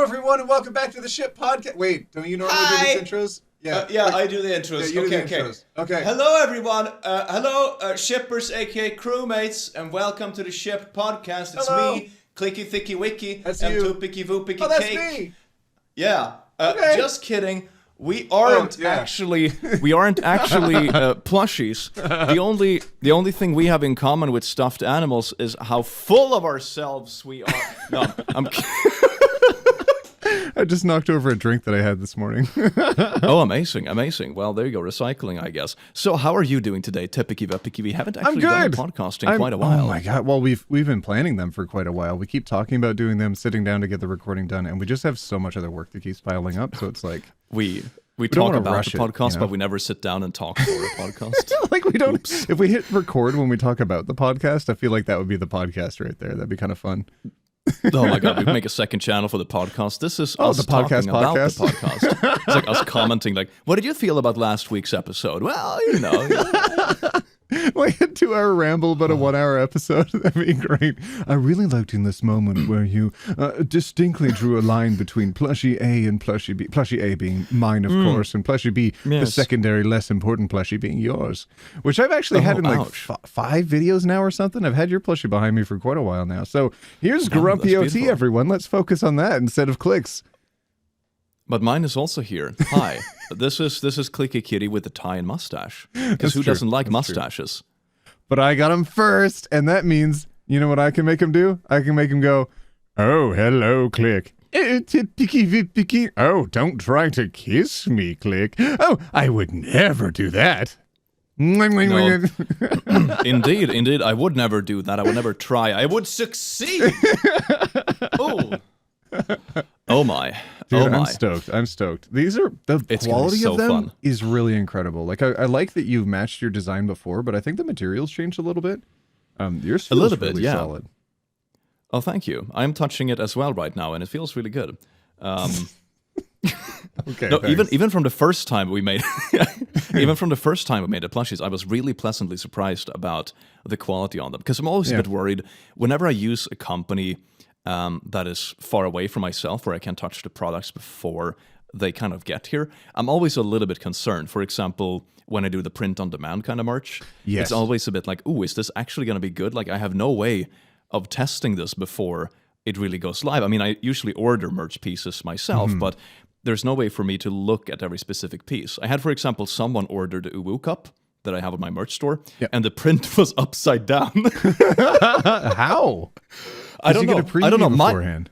everyone, and welcome back to the Ship Podcast. Wait, don't you normally do these intros? Yeah, I do the intros. Yeah, okay. Hello, everyone. Hello, shippers, aka crewmates, and welcome to the Ship Podcast. It's me, Clicky Thicky Wicky, that's and you. Toopicky Voopicky Oh, that's Cake. me. Yeah. Okay. Just kidding. We aren't actually plushies. The only thing we have in common with stuffed animals is how full of ourselves we are. No, I'm kidding. I just knocked over a drink that I had this morning. Oh, amazing. Well, there you go, recycling, I guess. So how are you doing today, Tipicky Vipicky? We haven't actually done a podcast in quite a while. Oh my god, well, we've been planning them for quite a while. We keep talking about doing them, sitting down to get the recording done, and we just have so much other work that keeps piling up, so it's like... We talk about the podcast, you know? but we never sit down and talk for a podcast. Like, we don't... Oops. If we hit record when we talk about the podcast, I feel like that would be the podcast right there. That'd be kind of fun. Oh my god, we make a second channel for the podcast. This is us the podcast talking about the podcast. It's like us commenting, like, what did you feel about last week's episode? Well, you know. Like a 2-hour ramble about a 1-hour episode. That'd be great. I really liked in this moment where you distinctly drew a line between Plushie A and Plushie B. Plushie A being mine, of course, and Plushie B, the secondary, less important Plushie, being yours. Which I've actually had in like 5 videos now or something. I've had your Plushie behind me for quite a while now. So here's Grumpy OT, everyone. Let's focus on that instead of clicks. But mine is also here. Hi, this is Clicky Kitty with the tie and mustache. Because who doesn't like mustaches? But I got him first, and that means, you know what I can make him do? I can make him go, oh, hello, Click. Picky. Oh, don't try to kiss me, Click. Oh, I would never do that. No. Indeed, I would never do that. I would never try. I would succeed. Oh my. Dude, I'm stoked. These are, the quality of them fun. Is really incredible. Like, I like that you've matched your design before, but I think the materials changed a little bit. Yours feels really solid. Oh, thank you. I'm touching it as well right now, and it feels really good. Okay. No, even from the first time we made the plushies, I was really pleasantly surprised about the quality on them, because I'm always a bit worried whenever I use a company that is far away from myself, where I can touch the products before they kind of get here. I'm always a little bit concerned. For example, when I do the print-on-demand kind of merch, it's always a bit like, ooh, is this actually going to be good? Like, I have no way of testing this before it really goes live. I mean, I usually order merch pieces myself, but there's no way for me to look at every specific piece. I had, for example, someone order the Uwu cup that I have at my merch store, and the print was upside down. How? I don't know. Get a preview beforehand.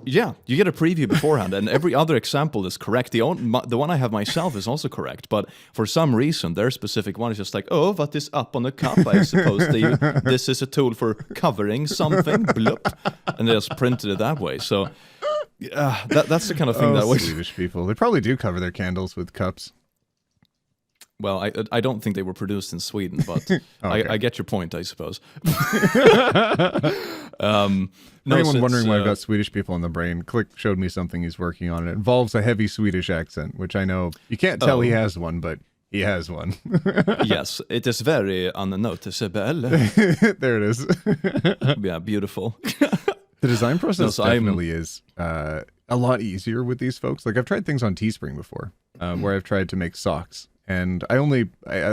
Yeah, you get a preview beforehand, and every other example is correct. The one I have myself is also correct, but for some reason, their specific one is just like, oh, what is up on the cup? I suppose this is a tool for covering something, bloop, and they just printed it that way. So that's the kind of thing that works. Swedish people, they probably do cover their candles with cups. Well, I don't think they were produced in Sweden, but I get your point, I suppose. For anyone wondering why I've got Swedish people in the brain, Click showed me something he's working on. It involves a heavy Swedish accent, which I know you can't tell he has one, but he has one. Yes, it is very unnoticeable. There it is. Yeah, beautiful. The design process definitely is a lot easier with these folks. Like, I've tried things on Teespring before, where I've tried to make socks. And I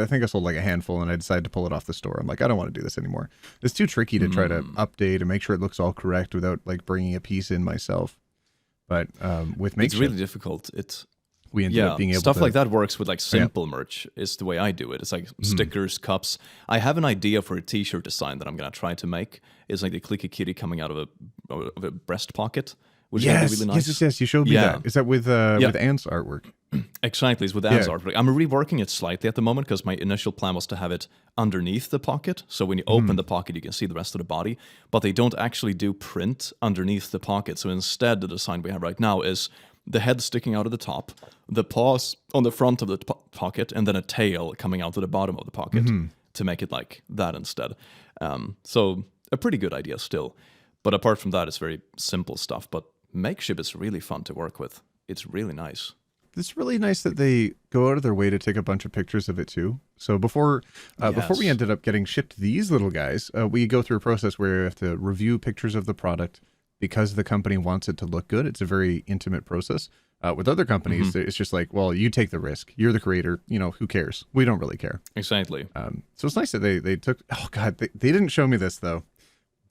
think I sold like a handful, and I decided to pull it off the store. I'm like, I don't want to do this anymore. It's too tricky to try to update and make sure it looks all correct without like bringing a piece in myself. But with Makeshift, it's really difficult. We ended up being able stuff to... like that works with like simple merch is the way I do it. It's like stickers, cups. I have an idea for a t-shirt design that I'm going to try to make. It's like the Clicky Kitty coming out of a breast pocket, which is really nice. Yes. You showed me that. Is that with Anne's artwork? Exactly, it's with Anne's artwork. I'm reworking it slightly at the moment because my initial plan was to have it underneath the pocket. So when you open the pocket, you can see the rest of the body. But they don't actually do print underneath the pocket. So instead, the design we have right now is the head sticking out of the top, the paws on the front of the pocket, and then a tail coming out of the bottom of the pocket to make it like that instead. So a pretty good idea still. But apart from that, it's very simple stuff. But Makeshift is really fun to work with. It's really nice. It's really nice that they go out of their way to take a bunch of pictures of it too. So before we ended up getting shipped these little guys, we go through a process where we have to review pictures of the product because the company wants it to look good, it's a very intimate process. With other companies, it's just like, well, you take the risk. You're the creator. Who cares? We don't really care. Exactly. So it's nice that they took. Oh God, they didn't show me this though.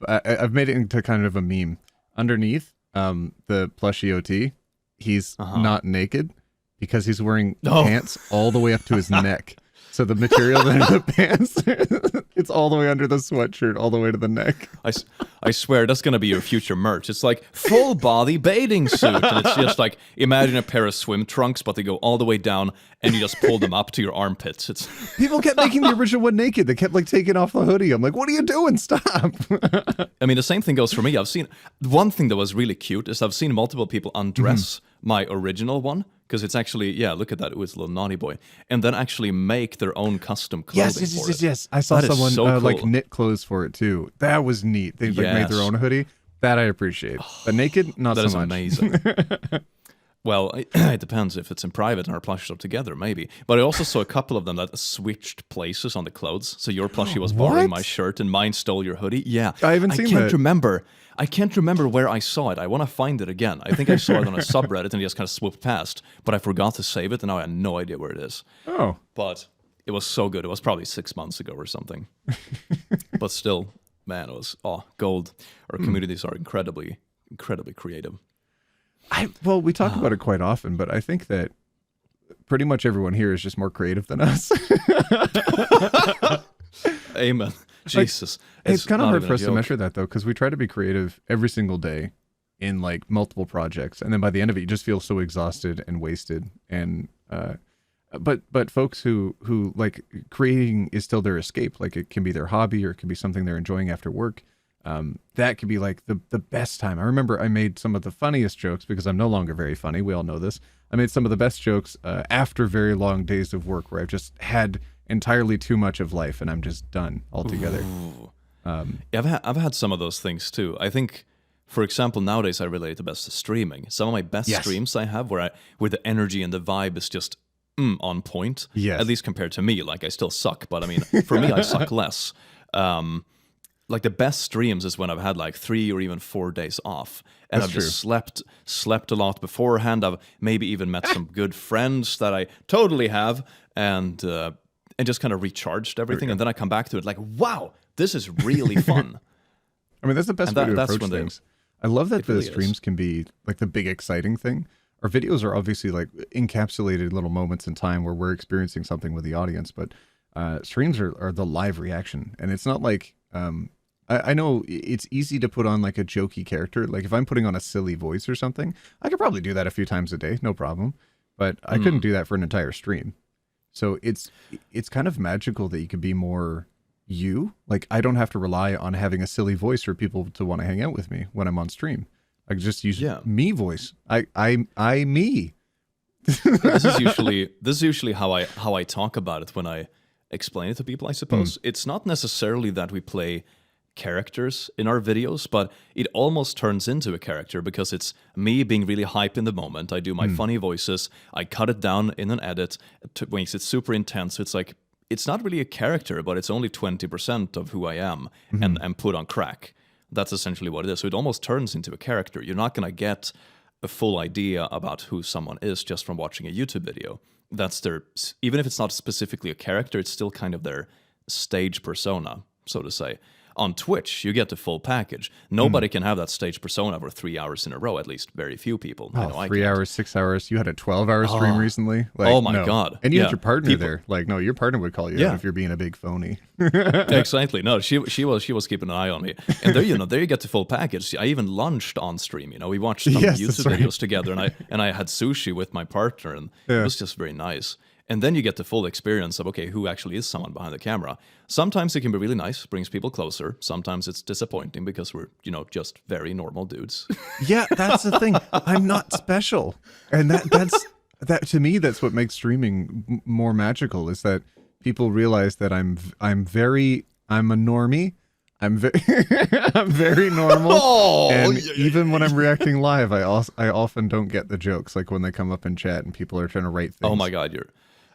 I've made it into kind of a meme. Underneath the plushie OT, he's not naked because he's wearing pants all the way up to his neck. So the material under the pants, it's all the way under the sweatshirt, all the way to the neck. I swear, that's going to be your future merch. It's like full body bathing suit. And it's just like, imagine a pair of swim trunks, but they go all the way down and you just pull them up to your armpits. People kept making the original one naked. They kept like taking off the hoodie. I'm like, what are you doing? Stop. I mean, the same thing goes for me. I've seen, one thing that was really cute is I've seen multiple people undress my original one. Because it's actually, look at that. It was a little naughty boy. And then actually make their own custom clothing for it. Yes. I saw That is someone so cool. like knit clothes for it too. That was neat. They like made their own hoodie. That I appreciate. But naked, not so much. That is amazing. Well, it depends if it's in private and our plushies are together, maybe. But I also saw a couple of them that switched places on the clothes. So your plushie was borrowing my shirt and mine stole your hoodie. Yeah. I haven't seen that. I can't remember where I saw it. I want to find it again. I think I saw it on a subreddit and just kind of swooped past. But I forgot to save it and now I have no idea where it is. Oh. But it was so good. It was probably 6 months ago or something. But still, man, it was gold. Our communities are incredibly, incredibly creative. Well, we talk about it quite often, but I think that pretty much everyone here is just more creative than us. Amen. Jesus. It's kind of hard for us to measure that, though, because we try to be creative every single day in like multiple projects. And then by the end of it, you just feel so exhausted and wasted. And but folks who like creating is still their escape. Like it can be their hobby or it can be something they're enjoying after work. That could be like the best time. I remember I made some of the funniest jokes because I'm no longer very funny. We all know this. I made some of the best jokes after very long days of work where I've just had entirely too much of life and I'm just done altogether. Yeah, I've had some of those things too. I think, for example, nowadays I relate the best to streaming. Some of my best streams I have where the energy and the vibe is just on point. Yes. At least compared to me. Like I still suck, but I mean, for me, I suck less. Like the best streams is when I've had like 3 or even 4 days off, and I've just slept a lot beforehand. I've maybe even met some good friends that I totally have, and just kind of recharged everything, and then I come back to it like, wow, this is really fun. I mean, that's the best way to approach things. I love that the streams can be like the big exciting thing. Our videos are obviously like encapsulated little moments in time where we're experiencing something with the audience, but streams are the live reaction, and it's not like I know it's easy to put on like a jokey character. Like if I'm putting on a silly voice or something, I could probably do that a few times a day, no problem. But I couldn't do that for an entire stream. So it's kind of magical that you could be more you. Like I don't have to rely on having a silly voice for people to want to hang out with me when I'm on stream. I can just use me voice. I me. This is usually how I talk about it when I explain it to people, I suppose. It's not necessarily that we play characters in our videos, but it almost turns into a character because it's me being really hype in the moment. I do my funny voices, I cut it down in an edit, makes it super intense. It's like, it's not really a character, but it's only 20% of who I am and put on crack. That's essentially what it is. So it almost turns into a character. You're not going to get a full idea about who someone is just from watching a YouTube video. That's their, even if it's not specifically a character, it's still kind of their stage persona, so to say. On Twitch, you get the full package. Nobody can have that stage persona for 3 hours in a row, at least very few people. Oh, I know 3 hours, 6 hours. You had a 12-hour stream recently. Like, oh my God. And you had your partner there. Like, no, your partner would call you out if you're being a big phony. Exactly. No, she was keeping an eye on me. And there you get the full package. I even lunched on stream. We watched some YouTube videos together, and I had sushi with my partner, and it was just very nice. And then you get the full experience of, okay, who actually is someone behind the camera. Sometimes it can be really nice, brings people closer. Sometimes it's disappointing because we're, just very normal dudes. Yeah, that's the thing. I'm not special. And that to me, that's what makes streaming more magical, is that people realize that I'm a normie. I'm very normal. Even when I'm reacting live, I often don't get the jokes, like when they come up in chat and people are trying to write things. Oh my God,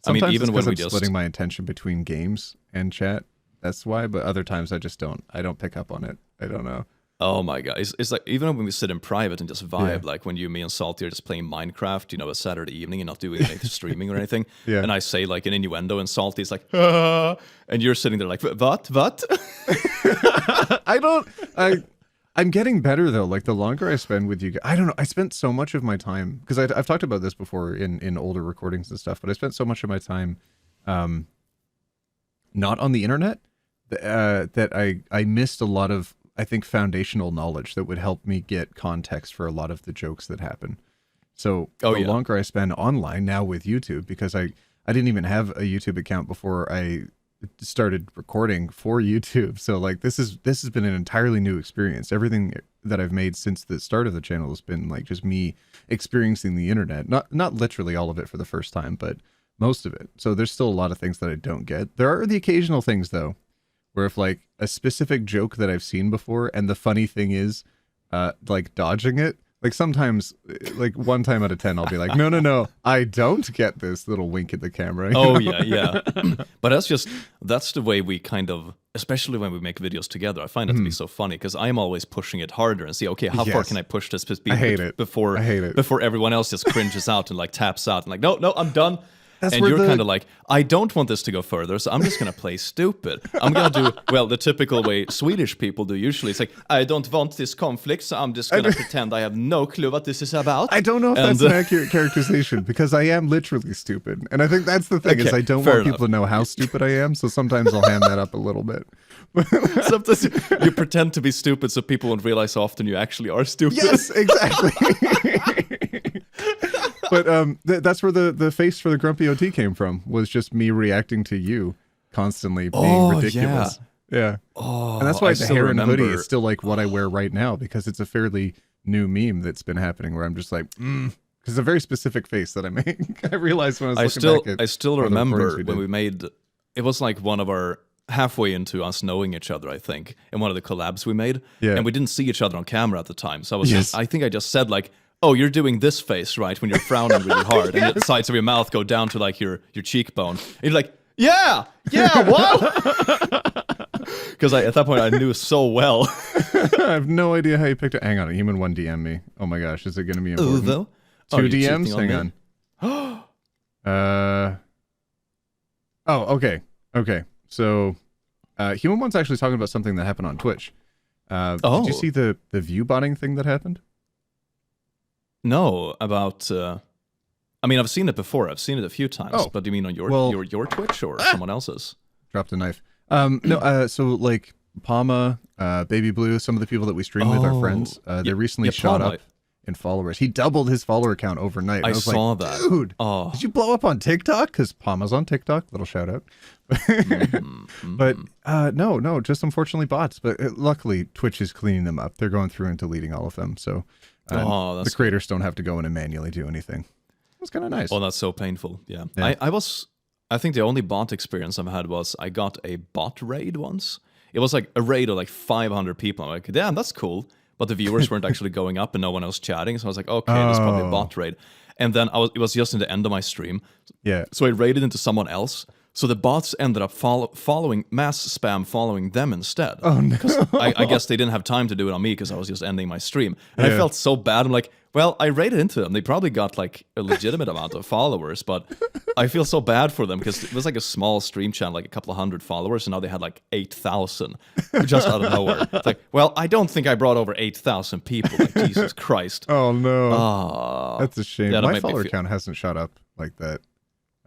Sometimes even when I'm splitting my attention between games and chat. That's why. But other times I just don't. I don't pick up on it. I don't know. Oh my god! It's like even when we sit in private and just vibe, like when me and Salty are just playing Minecraft, a Saturday evening and not doing any streaming or anything, and I say like an innuendo and Salty's like, ah, and you're sitting there like, what? I'm getting better though. Like the longer I spend with you guys, I don't know. I spent so much of my time because I've talked about this before in older recordings and stuff, but I spent so much of my time, not on the internet, that I missed a lot of, I think, foundational knowledge that would help me get context for a lot of the jokes that happen. So the longer I spend online now with YouTube, because I didn't even have a YouTube account before I started recording for YouTube. So like this has been an entirely new experience. Everything that I've made since the start of the channel has been like just me experiencing the internet. Not literally all of it for the first time, but most of it. So there's still a lot of things that I don't get. There are the occasional things though, where if like a specific joke that I've seen before, and the funny thing is, like dodging it, like sometimes, like 1 time out of 10, I'll be like, no, I don't get this little wink at the camera. Oh yeah. But that's the way we kind of, especially when we make videos together, I find it to be so funny because I'm always pushing it harder and see, okay, how far can I push this before everyone else just cringes out and like taps out and like, no, I'm done. And you're kind of like, I don't want this to go further, so I'm just going to play stupid. I'm going to do, well, the typical way Swedish people do usually. It's like, I don't want this conflict, so I'm just going to pretend I have no clue what this is about. I don't know if that's an accurate characterization, because I am literally stupid. And I think that's the thing, is I don't want people to know how stupid I am, so sometimes I'll ham that up a little bit. Sometimes you pretend to be stupid so people won't realize how often you actually are stupid. Yes, exactly. But that's where the face for the grumpy OT came from, was just me reacting to you constantly being ridiculous. Yeah. Oh, and that's why the hair and hoodie is still like what I wear right now, because it's a fairly new meme that's been happening where I'm just like, because it's a very specific face that I make. I realized when I was looking back at I still remember when we made, it was like one of our, halfway into us knowing each other, I think, in one of the collabs we made. Yeah. And we didn't see each other on camera at the time. So I think I just said like, oh, you're doing this face, right? When you're frowning really hard and the sides of your mouth go down to like your cheekbone. And you're like, yeah, wow. Because at that point I knew so well. I have no idea how you picked it. Hang on, Human 1 DM me. Oh my gosh, is it going to be important? Though? 2 DMs? Hang on. Okay. So, Human 1's actually talking about something that happened on Twitch. Did you see the view botting thing that happened? No, about. I mean, I've seen it before. I've seen it a few times. But do you mean on your Twitch or someone else's? Dropped a knife. No. So like Palma, Baby Blue, some of the people that we stream with, our friends, they recently shot up in followers. He doubled his follower count overnight. I saw that. Dude, did you blow up on TikTok? Because Palma's on TikTok. Little shout out. But no, just unfortunately bots. But luckily, Twitch is cleaning them up. They're going through and deleting all of them. So the creators don't have to go in and manually do anything. It was kind of nice. Oh, that's so painful. Yeah. I think the only bot experience I've had was I got a bot raid once. It was like a raid of like 500 people. I'm like, damn, that's cool. But the viewers weren't actually going up and no one else chatting. So I was like, okay, that's probably a bot raid. And then it was just in the end of my stream. Yeah. So I raided into someone else. So the bots ended up following them instead. Oh no! I guess they didn't have time to do it on me because I was just ending my stream, and I felt so bad. I'm like, well, I raided into them. They probably got like a legitimate amount of followers, but I feel so bad for them because it was like a small stream channel, like a couple of hundred followers, and now they had like 8,000 just out of nowhere. It's like, well, I don't think I brought over 8,000 people. Like, Jesus Christ! Oh no! That's a shame. Yeah, my follower count hasn't shot up like that.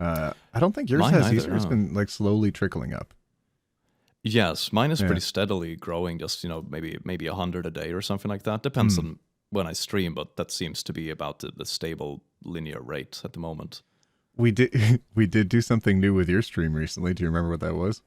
I don't think yours has either. It's been like slowly trickling up. Yes, mine is pretty steadily growing. Just maybe 100 a day or something like that. Depends on when I stream, but that seems to be about the stable linear rate at the moment. We did do something new with your stream recently. Do you remember what that was?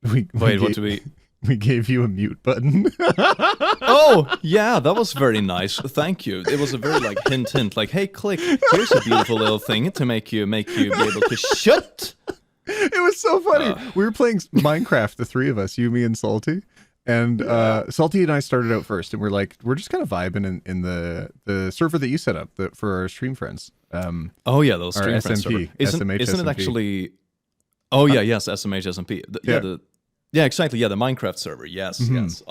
What do we? We gave you a mute button. Oh, yeah, that was very nice. Thank you. It was a very like hint, like, hey, click. Here's a beautiful little thing to make you be able to shut. It was so funny. We were playing Minecraft, the three of us, you, me, and Salty. And Salty and I started out first, and we're just kind of vibing in the server that you set up for our stream friends. Oh yeah, those stream friends. SMP, Isn't it actually? Oh yeah, yes, SMH SMP. Yeah, exactly. Yeah, the Minecraft server. Yes, yes.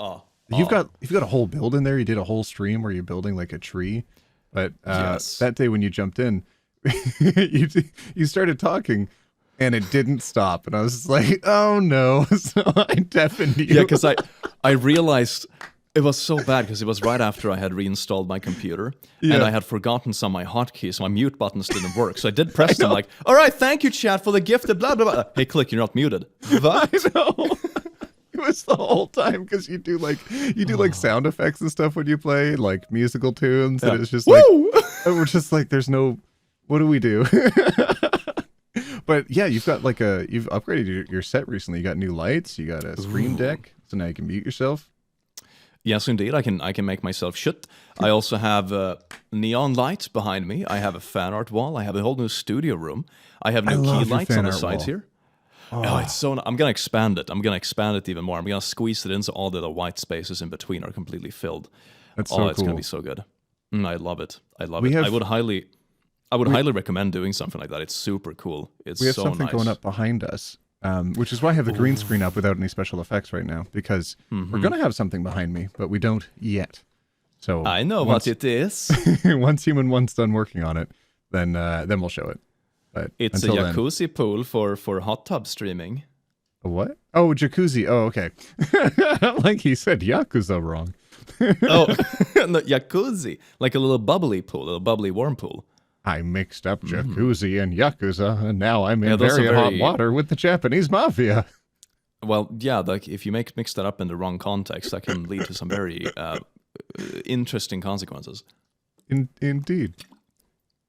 You've got a whole build in there. You did a whole stream where you're building like a tree, but Yes. that day when you jumped in, you started talking, and it didn't stop, and I was just like, oh no! So I deafened you. Yeah, because I realized it was so bad because it was right after I had reinstalled my computer and I had forgotten some of my hotkeys. So my mute buttons didn't work. So I did press them like, all right, thank you, chat, for the gift of blah, blah, blah. Hey, click, you're not muted. What? I know. It was the whole time because you do like sound effects and stuff when you play like musical tunes, and it's just like we're just like there's no, what do we do? But yeah, you've upgraded your set recently. You got new lights, you got a screen deck, so now you can mute yourself. Yes, indeed. I can make myself shut. I also have neon lights behind me. I have a fan art wall. I have a whole new studio room. I have new key lights on the sides here. Oh, it's so. I'm gonna expand it. I'm gonna expand it even more. I'm gonna squeeze it in so all the white spaces in between are completely filled. That's so cool. It's gonna be so good. I love it. I love it. I would highly recommend doing something like that. It's super cool. It's we have so something nice. going up behind us, which is why I have the green screen up without any special effects right now, because we're gonna have something behind me, but we don't yet. So I know what it is. Once Human One's done working on it, then we'll show it. But it's a jacuzzi pool for hot tub streaming. A what? Oh, jacuzzi. Oh, okay. Like he said Yakuza wrong. Oh, no, jacuzzi. Like a little bubbly pool, a little bubbly warm pool. I mixed up jacuzzi and Yakuza, and now I'm in very hot water with the Japanese mafia. Well, yeah, like if you mix that up in the wrong context, that can lead to some very interesting consequences. Indeed.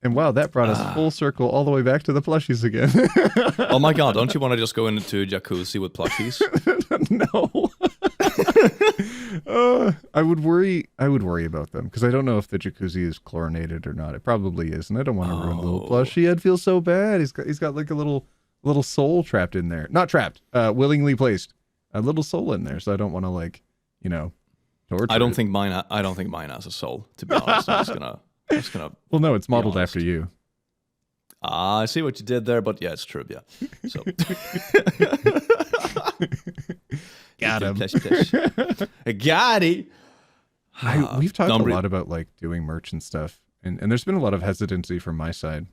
And wow, that brought us full circle all the way back to the plushies again. Oh my god, don't you want to just go into jacuzzi with plushies? No. I would worry about them because I don't know if the jacuzzi is chlorinated or not. It probably is, and I don't want to ruin the little plushie. I'd feel so bad. He's got like a little soul trapped in there. Not trapped, willingly placed. A little soul in there, so I don't want to torture I don't think mine has a soul, to be honest. I'm just gonna well, no, it's modeled after you. I see what you did there, but yeah, it's true, yeah. So got him. Got it. We've talked a lot about like doing merch and stuff, and there's been a lot of hesitancy from my side.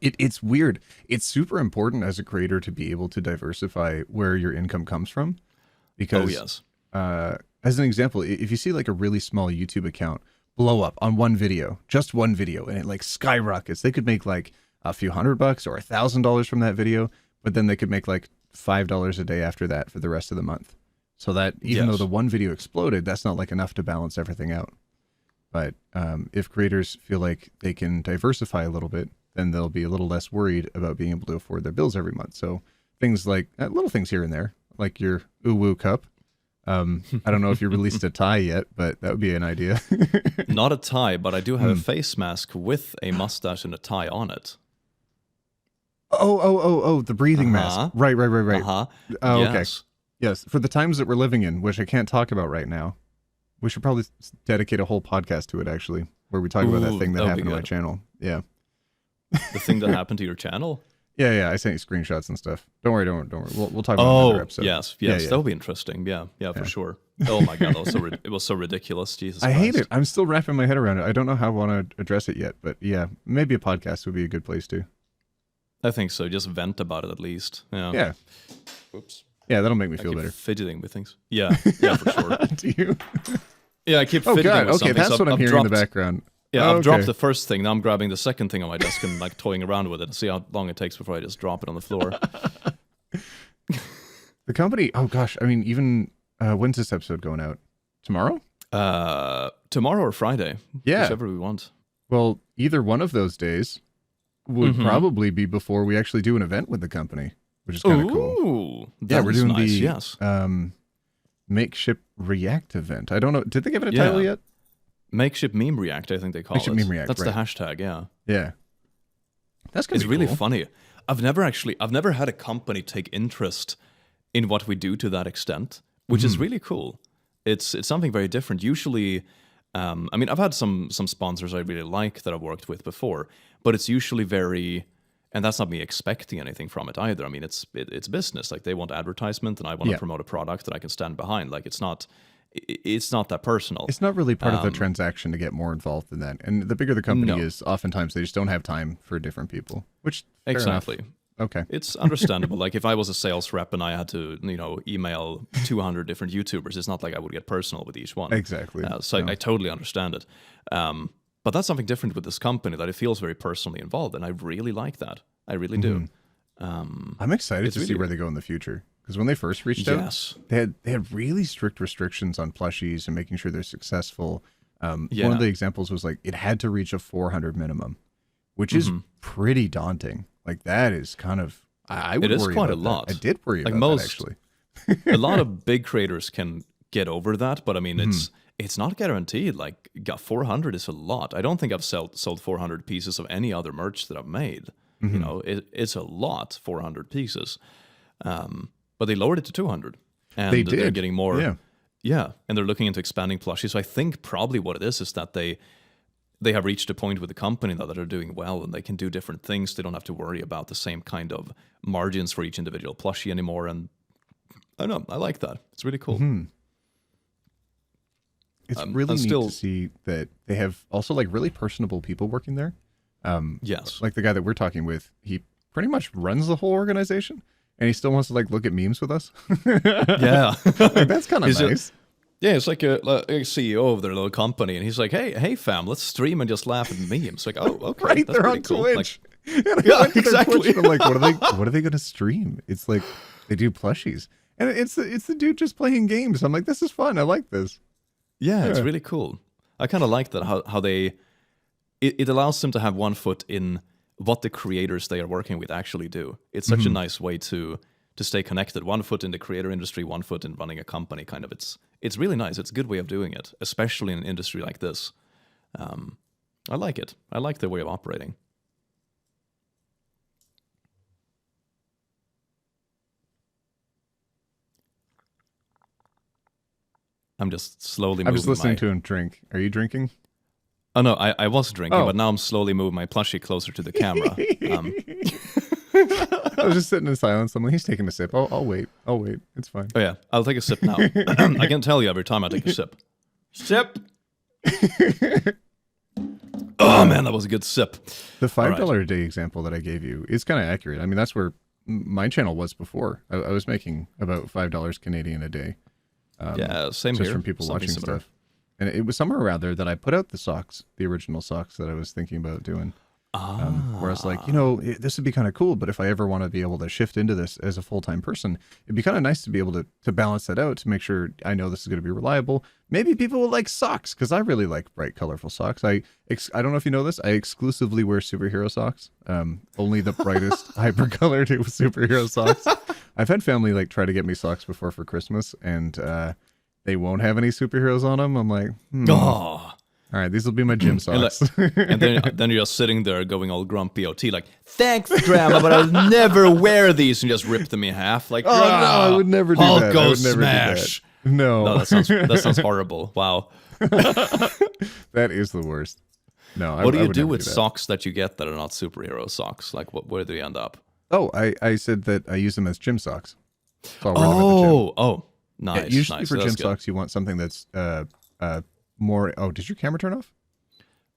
It's weird. It's super important as a creator to be able to diversify where your income comes from, because as an example, if you see like a really small YouTube account blow up on one video, just one video, and it like skyrockets, they could make like a few $100 or $1,000 from that video, but then they could make like $5 a day after that for the rest of the month. So that even though the one video exploded, that's not like enough to balance everything out. But if creators feel like they can diversify a little bit, then they'll be a little less worried about being able to afford their bills every month. So things like little things here and there, like your Uwu cup. I don't know if you released a tie yet, but that would be an idea. Not a tie, but I do have a face mask with a mustache and a tie on it. Oh, the breathing mask. Right. Uh-huh. Oh, yes. okay. Yes, for the times that we're living in, which I can't talk about right now. We should probably dedicate a whole podcast to it, actually, where we talk about that thing that happened to my channel. Yeah. The thing that happened to your channel? Yeah. I sent you screenshots and stuff. Don't worry. We'll talk about it in another episode. Yes. That'll be interesting. Yeah, for sure. Oh my god, it was so ridiculous. Jesus I Christ. hate it. I'm still wrapping my head around it. I don't know how I want to address it yet, but yeah, maybe a podcast would be a good place to. I think so. Just vent about it at least. Yeah. Oops. Yeah, that'll make me feel better. Fidgeting with things. Yeah, for sure. Do you? Yeah, I keep fidgeting with something. That's what I'm hearing in the background. Yeah, I've dropped the first thing. Now I'm grabbing the second thing on my desk and like toying around with it and see how long it takes before I just drop it on the floor. The company, oh gosh, I mean, even when's this episode going out? Tomorrow? Tomorrow or Friday. Yeah. Whichever we want. Well, either one of those days would probably be before we actually do an event with the company, which is kind of cool. Yeah, we're doing nice, the Makeshift React event. I don't know. Did they give it a title yet? Makeshift Meme React, I think they call Makeshift Meme React, That's right. the hashtag, yeah. Yeah. That's gonna It's be really cool. funny. I've never had a company take interest in what we do to that extent, which is really cool. It's something very different. Usually, I mean, I've had some sponsors I really like that I've worked with before, but it's usually And that's not me expecting anything from it either. I mean, it's business. Like they want advertisement, and I want to promote a product that I can stand behind. Like it's not that personal. It's not really part of the transaction to get more involved in that. And the bigger the company is, oftentimes they just don't have time for different people. Which exactly. Enough. Okay. It's understandable. Like if I was a sales rep and I had to, email 200 different YouTubers, it's not like I would get personal with each one. Exactly. So I totally understand it. But that's something different with this company, that it feels very personally involved, and I really like that. I really do. I'm excited to see where they go in the future, because when they first reached out, they had really strict restrictions on plushies and making sure they're successful. One of the examples was like it had to reach a 400 minimum, which is pretty daunting. Like that is kind of I would worry about that. It is quite a lot. I did worry about that actually. A lot of big creators can get over that, but I mean it's not guaranteed. Like 400 is a lot. I don't think I've sold 400 pieces of any other merch that I've made. It's a lot, 400 pieces. But they lowered it to 200, and they're getting more. Yeah, and they're looking into expanding Plushie. So I think probably what it is that they have reached a point with the company that they're doing well, and they can do different things. They don't have to worry about the same kind of margins for each individual plushie anymore. And I don't know, I like that. It's really cool. It's really neat to see that they have also like really personable people working there. Yes. Like the guy that we're talking with, he pretty much runs the whole organization, and he still wants to like look at memes with us. Yeah. Like, that's kind of nice. Yeah, it's like a CEO of their little company, and he's like, "Hey, fam, let's stream and just laugh at memes." Like, oh, okay, right, that's they're on cool. Twitch. Like, yeah, exactly. I'm like, what are they going to stream? It's like they do plushies, and it's the dude just playing games. I'm like, this is fun. I like this. Yeah, it's really cool. I kind of like that how they it allows them to have one foot in what the creators they are working with actually do. It's such a nice way to stay connected. One foot in the creator industry, one foot in running a company. Kind of, it's really nice. It's a good way of doing it, especially in an industry like this. I like it. I like their way of operating. I'm just slowly moving. I'm just listening to him drink. Are you drinking? Oh, no, I was drinking, but now I'm slowly moving my plushie closer to the camera. I was just sitting in silence. I'm like, he's taking a sip. I'll wait. It's fine. Oh, yeah. I'll take a sip now. I can tell you every time I take a sip. Sip! Oh, man, that was a good sip. The $5 a day example that I gave you is kind of accurate. I mean, that's where my channel was before. I was making about $5 Canadian a day. Yeah, same just here. From people watching stuff. And it was somewhere around there that I put out the socks, the original socks that I was thinking about doing. Where I was like, this would be kind of cool, but if I ever want to be able to shift into this as a full-time person, it'd be kind of nice to be able to balance that out, to make sure I know this is going to be reliable. Maybe people will like socks, because I really like bright, colorful socks. I don't know if you know this, I exclusively wear superhero socks. Only the brightest, hyper-colored superhero socks. I've had family like try to get me socks before for Christmas, and they won't have any superheroes on them. I'm like, Oh. All right, these will be my gym socks. And then you're just sitting there going all grumpy OT, like, thanks, Grandma, but I'll never wear these, and just rip them in half. Like, oh, no, I would never do Hulk that. Go I would never smash. do that. No, that sounds horrible. Wow. That is the worst. No, what do you do with socks that you get that are not superhero socks? Like, where do you end up? Oh, I said that I use them as gym socks. So I'll wear them at the gym. Oh, nice. Yeah, usually nice. for gym socks, you want something that's more. Oh, did your camera turn off?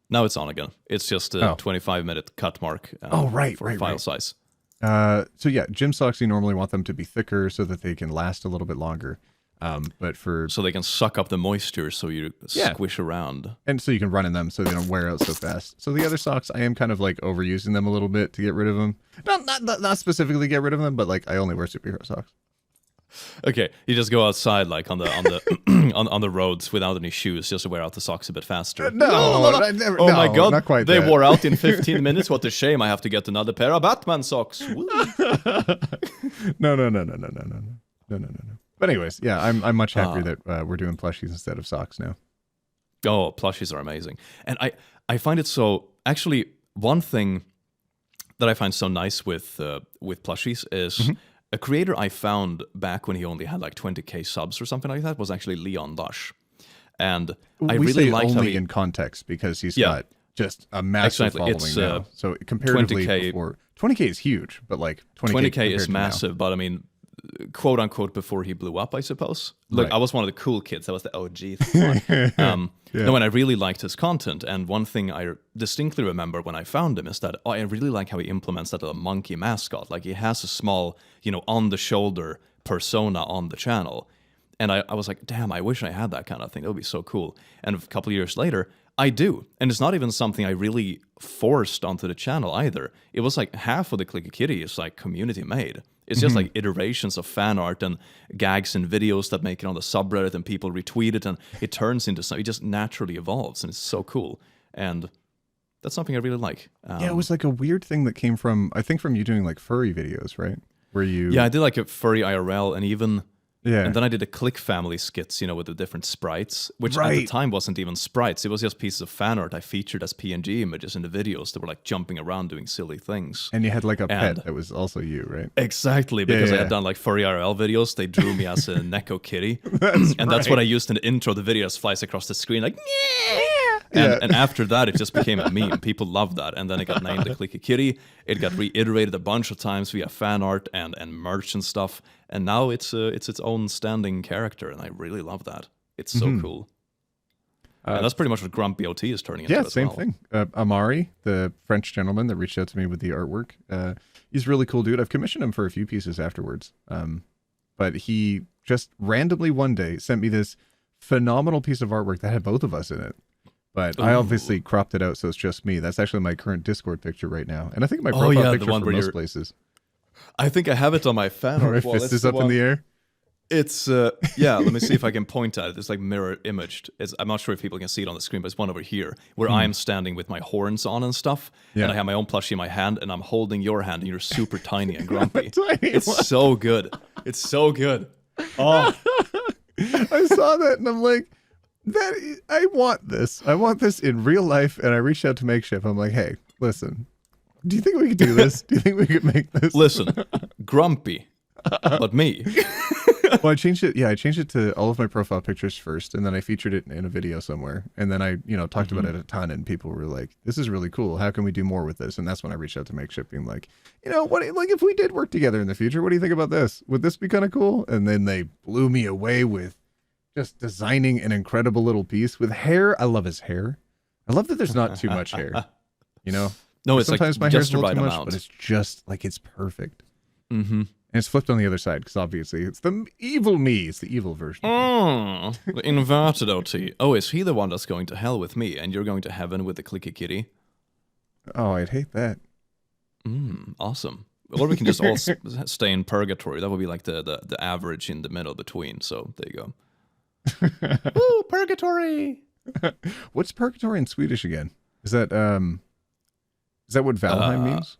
Now it's on again. It's just a 25-minute cut mark. Right. File size. So yeah, gym socks, you normally want them to be thicker so that they can last a little bit longer. But so they can suck up the moisture, so you squish around, and so you can run in them, so they don't wear out so fast. So the other socks, I am kind of like overusing them a little bit to get rid of them. Not specifically get rid of them, but like I only wear superhero socks. Okay, you just go outside like on the on the roads without any shoes, just to wear out the socks a bit faster. No. My God, not quite they that. wore out in 15 minutes. What a shame! I have to get another pair of Batman socks. No. But anyways, yeah, I'm much happier that we're doing plushies instead of socks now. Oh, plushies are amazing, and I find it so. Actually, one thing that I find so nice with plushies is. A creator I found back when he only had like 20k subs or something like that was actually Leon Lush, and I really liked only how he, in context because he's got just a massive Exactly. following It's now. So comparatively 20K. before, 20K is huge, but like 20K is massive, but I mean, quote unquote, before he blew up, I suppose. Look, Right. I was one of the cool kids. I was the OG. No, and I really liked his content. And one thing I distinctly remember when I found him is that I really like how he implements that little monkey mascot. Like he has a small, on the shoulder persona on the channel. And I was like, damn, I wish I had that kind of thing. That would be so cool. And a couple of years later, I do. And it's not even something I really forced onto the channel either. It was like half of the Clicky Kitty is like community made. It's just like iterations of fan art and gags and videos that make it on the subreddit and people retweet it and it turns into something. It just naturally evolves and it's so cool. And that's something I really like. Yeah, it was like a weird thing that came from, I think from you doing like furry videos, right? Where you... Yeah, I did like a furry IRL and even... Yeah. And then I did a Click Family skits, with the different sprites, which at Right. the time wasn't even sprites. It was just pieces of fan art I featured as PNG images in the videos that were like jumping around doing silly things. And you had like a And- pet that was also you, right? Exactly, because I yeah. had done like furry IRL videos. They drew me as a Neko Kitty. And that's right. what I used in the intro of the video. It flies across the screen like, yeah. Yeah. And after that, it just became a meme. People loved that. And then it got named the Clicky Kitty. It got reiterated a bunch of times via fan art and merch and stuff. And now it's its own standing character. And I really love that. It's so cool. And that's pretty much what Grumpy OT is turning into Yeah, as same well. thing. Amari, the French gentleman that reached out to me with the artwork, he's a really cool dude. I've commissioned him for a few pieces afterwards. But he just randomly one day sent me this phenomenal piece of artwork that had both of us in it. But I obviously cropped it out so it's just me. That's actually my current Discord picture right now. And I think my profile yeah, the picture one for where most you're- places. I think I have it on my fan My art wall. fist It's is up in one- the air. It's yeah. Let me see if I can point at it. It's like mirror imaged. I'm not sure if people can see it on the screen, but it's one over here where I'm standing with my horns on and stuff, Yeah. and I have my own plushie in my hand, and I'm holding your hand, and you're super tiny and grumpy. Tiny It's one. so good. It's so good. Oh, I saw that and I'm like, I want this. I want this in real life. And I reached out to Makeshift. I'm like, hey, listen, do you think we could do this? Do you think we could make this? listen, grumpy, but me. Well, I changed it. Yeah, I changed it to all of my profile pictures first, and then I featured it in a video somewhere. And then I, talked about it a ton, and people were like, "This is really cool. How can we do more with this?" And that's when I reached out to Makeshift, being like, what? Like, if we did work together in the future, what do you think about this? Would this be kind of cool? And then they blew me away with just designing an incredible little piece with hair. I love his hair. I love that there's not too much hair. No, it's like Sometimes my just hair's the a little right too much, amount. but it's just like it's perfect. Mm-hmm. And it's flipped on the other side because obviously it's the evil me. It's the evil version. Oh, the inverted OT. Oh, is he the one that's going to hell with me, and you're going to heaven with the Clicky Kitty? Oh, I'd hate that. Awesome. Or we can just all stay in purgatory. That would be like the average in the middle between. So there you go. Ooh, purgatory. What's purgatory in Swedish again? Is that what Valheim means?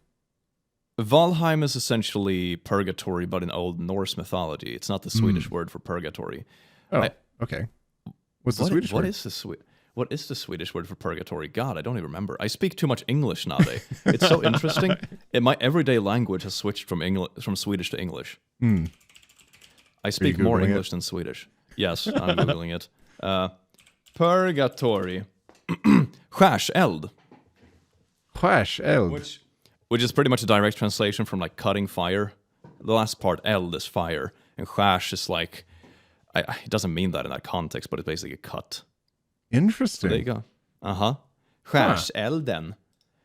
Valheim is essentially purgatory, but in Old Norse mythology. It's not the Swedish word for purgatory. Oh, okay. What's the Swedish word? What is the Swedish word for purgatory? God, I don't even remember. I speak too much English nowadays. It's so interesting. My everyday language has switched from Swedish to English. I speak more Googling English than Swedish. Yes, I'm googling it. Purgatory. Skärseld. Skärseld. Which is pretty much a direct translation from like cutting fire. The last part, eld, is fire, and skärs is like, it doesn't mean that in that context, but it's basically a cut. Interesting. There you go. Skärselden.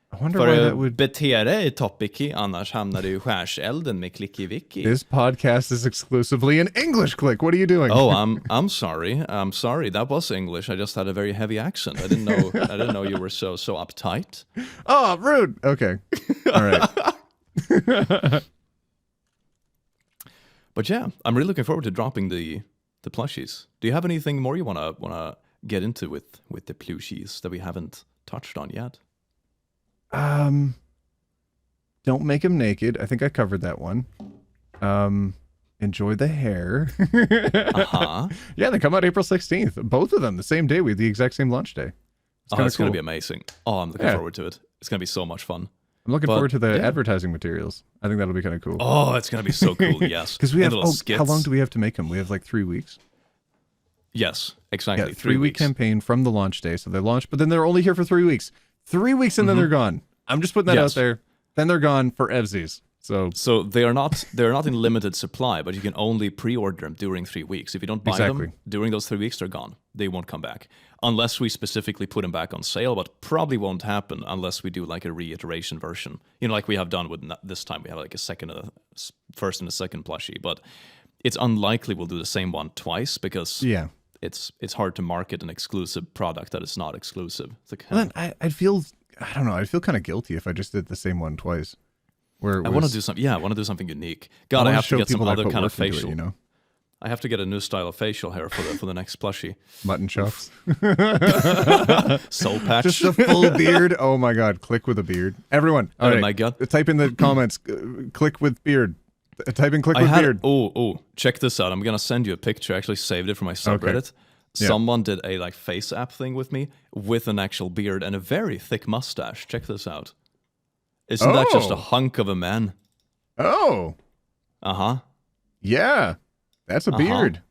I wonder why that would... bete dig topicky, annars hamnar du i skärselden med klicky-vicky. This podcast is exclusively in English, Click. What are you doing? Oh, I'm sorry. I'm sorry. That was English. I just had a very heavy accent. I didn't know you were so uptight. Oh, rude. Okay. All right. But yeah, I'm really looking forward to dropping the plushies. Do you have anything more you wanna get into with the plushies that we haven't touched on yet? Don't make him naked. I think I covered that one. Enjoy the hair. Yeah, they come out April 16th. Both of them the same day with the exact same launch day. It's going to be amazing. Oh, I'm looking forward to it. It's going to be so much fun. I'm looking forward to the advertising materials. I think that'll be kind of cool. Oh, it's going to be so cool, yes. Because we have, skits. how long do we have to make them? We have like 3 weeks. Yes, exactly. Yeah, 3 3-week weeks. campaign from the launch day. So they launch, but then they're only here for 3 weeks. 3 weeks and then they're gone. I'm just putting that out Yes. there. Then they're gone for evsies. So they're not in limited supply, but you can only pre-order them during 3 weeks. If you don't buy Exactly. them during those 3 weeks, they're gone. They won't come back unless we specifically put them back on sale. But probably won't happen unless we do like a reiteration version. Like we have done with this time. We have like first and a second plushie, but it's unlikely we'll do the same one twice because yeah. it's hard to market an exclusive product that is not exclusive. It's like, Well, then I'd feel kind of guilty if I just did the same one twice. Where I want to do something. Yeah, I want to do something unique. God, I have to get some other kind of facial. I have to get a new style of facial hair for the next plushie. Mutton chops. Soul patch. Just a full beard. Oh my God! Click with a beard. Everyone, all right. My God. Type in the comments. Click with beard. Type in click with beard. Oh, check this out. I'm gonna send you a picture. I actually saved it for my subreddit. Yeah. Someone did a like face app thing with me with an actual beard and a very thick mustache. Check this out. Isn't that just a hunk of a man? Oh. Uh-huh. Yeah. That's a beard.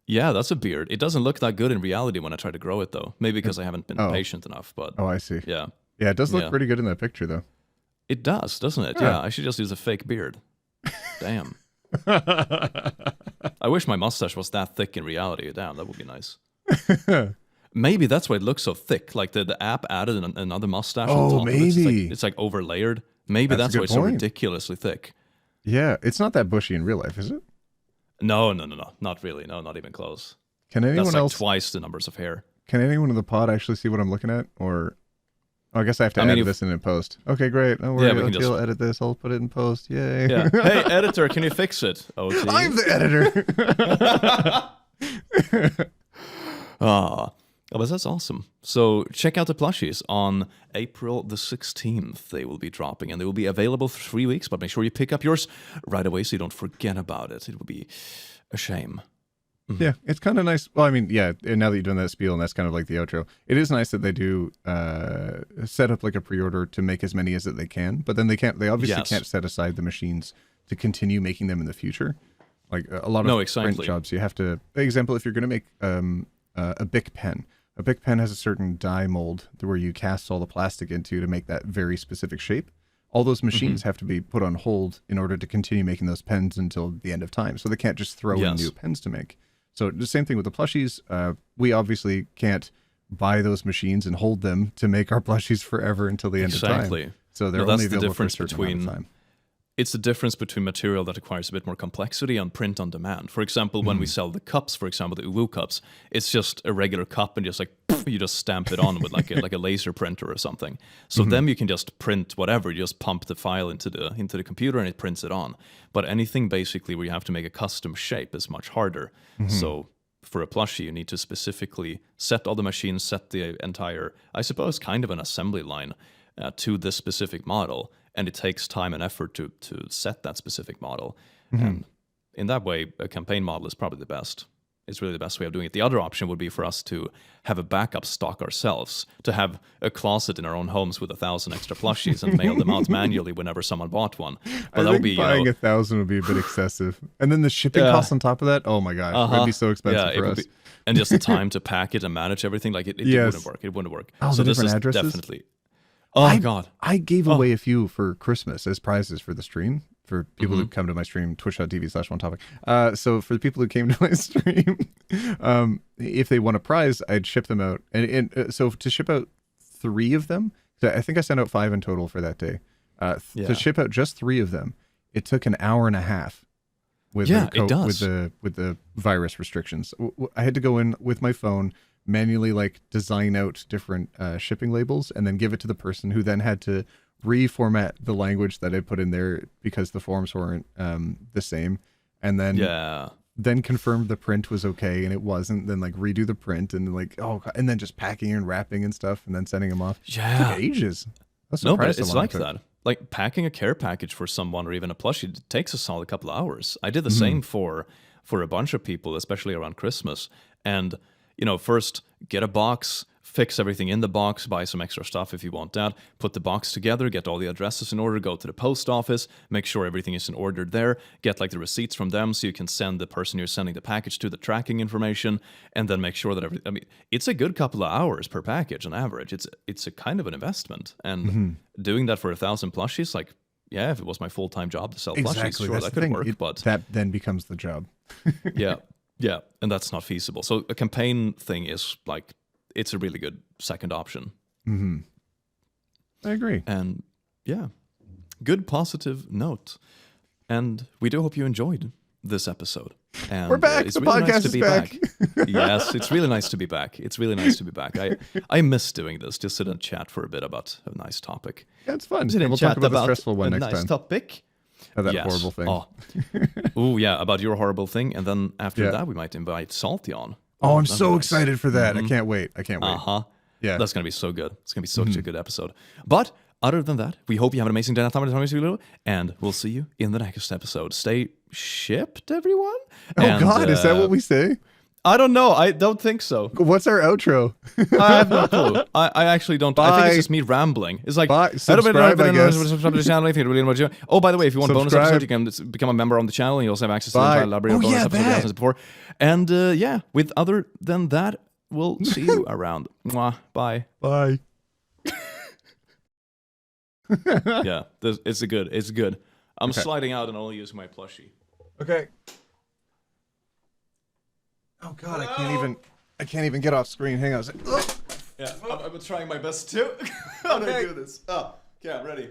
Yeah, that's a beard. It doesn't look that good in reality when I try to grow it, though. Maybe because I haven't been patient enough, but... Oh, I see. Yeah. Yeah, it does look pretty good in that picture, though. It does, doesn't it? Yeah, I should just use a fake beard. Damn. I wish my mustache was that thick in reality. Damn, that would be nice. Maybe that's why it looks so thick. Like the app added another mustache on top of it. maybe. It's like overlayered. Maybe that's a why good it's so point. ridiculously thick. Yeah, it's not that bushy in real life, is it? No. Not really. No, not even close. Can anyone That's like else? twice the numbers of hair. Can anyone in the pod actually see what I'm looking at? Or I guess I have to edit this in post. Okay, great. Don't worry. we can I'll edit this. I'll put it in post. Yay. Yeah. Hey, editor, can you fix it? OT. I'm the editor. Oh, but that's awesome. So check out the plushies on April the 16th. They will be dropping, and they will be available for 3 weeks, but make sure you pick up yours right away so you don't forget about it. It would be a shame. Yeah, it's kind of nice. Well, I mean, yeah, and now that you're doing that spiel, and that's kind of like the outro, it is nice that they do set up like a pre-order to make as many as that they can, but then they obviously can't set aside the machines to continue making them in the future. Like a lot of print jobs, you have to, for example, if you're going to make a Bic pen, a Bic pen has a certain die mold where you cast all the plastic into to make that very specific shape. All those machines have to be put on hold in order to continue making those pens until the end of time. So they can't just throw in new pens to make. So the same thing with the plushies. We obviously can't buy those machines and hold them to make our plushies forever until the end of time. So they're only available for a certain amount of time. It's the difference between material that requires a bit more complexity and print on demand. For example, when we sell the cups, for example, the Uwu cups, it's just a regular cup and just like you just stamp it on with like a laser printer or something. So then you can just print whatever. You just pump the file into the computer and it prints it on. But anything basically where you have to make a custom shape is much harder. So for a plushie, you need to specifically set all the machines, set the entire, I suppose, kind of an assembly line to this specific model. And it takes time and effort to set that specific model. And in that way, a campaign model is probably the best. It's really the best way of doing it. The other option would be for us to have a backup stock ourselves, to have a closet in our own homes with 1,000 extra plushies and mail them out manually whenever someone bought one. But I think buying 1,000 would be a bit excessive. And then the shipping costs on top of that, oh my gosh, that'd be so expensive for us. And just the time to pack it and manage everything, like it wouldn't work. It wouldn't work. Oh, so the this different is addresses? definitely... Oh, God. I gave away a few for Christmas as prizes for the stream, for people who come to my stream, twitch.tv/OneTopic. So for the people who came to my stream, if they won a prize, I'd ship them out. And so to ship out 3 of them, so I think I sent out 5 in total for that day. To ship out just 3 of them, it took an hour and a half. With the virus restrictions. I had to go in with my phone, manually like design out different shipping labels and then give it to the person who then had to reformat the language that I put in there because the forms weren't the same, and then confirmed the print was okay and it wasn't, then like redo the print and like and then just packing and wrapping and stuff and then sending them off. It took ages. No, but it's like that. Like packing a care package for someone or even a plushie takes a solid couple of hours. I did the same for a bunch of people, especially around Christmas. And, first get a box, fix everything in the box, buy some extra stuff if you want that, put the box together, get all the addresses in order, go to the post office, make sure everything is in order there, get like the receipts from them so you can send the person you're sending the package to the tracking information, and then make sure that I mean, it's a good couple of hours per package on average. It's a kind of an investment, and doing that for 1,000 plushies, like, yeah, if it was my full-time job to sell plushies, sure, that could work, but that then becomes the job. yeah, and that's not feasible. So a campaign thing is like, it's a really good second option. I agree. And yeah, good positive note. And we do hope you enjoyed this episode. And we're back. It's The really podcast nice to is be back. Yes, it's really nice to be back. It's really nice to be back. I miss doing this. Just sit and chat for a bit about a nice topic. Yeah, it's fun. Sit And and we'll chat talk about the about stressful one a next nice time. topic. That Yes. horrible thing. Oh, yeah, about your horrible thing. And then after Yeah. that, we might invite Salty on. Oh, I'm that'd so be nice. excited for that. I can't wait. Uh-huh. Yeah. That's going to be so good. It's going to be such a good episode. But other than that, we hope you have an amazing day, and we'll see you in the next episode. Stay shipped, everyone. Oh, God, is that what we say? I don't know. I don't think so. What's our outro? I have no clue. I actually don't. I think it's just me rambling. It's like, Bye. Subscribe, I guess. Oh, by the way, if you want bonus Subscribe. episodes, you can become a member on the channel. And you also have access to the Bye. entire library of Oh, bonus yeah, episodes we that. have before. And yeah, with other than that, we'll see you around. Mwah. Bye. Bye. Yeah, it's good. It's good. I'm sliding out and only using my plushie. Okay. Oh God, I can't even get off screen. Hang on a second. Yeah, I'm trying my best too. How do I do this? Oh, yeah, ready.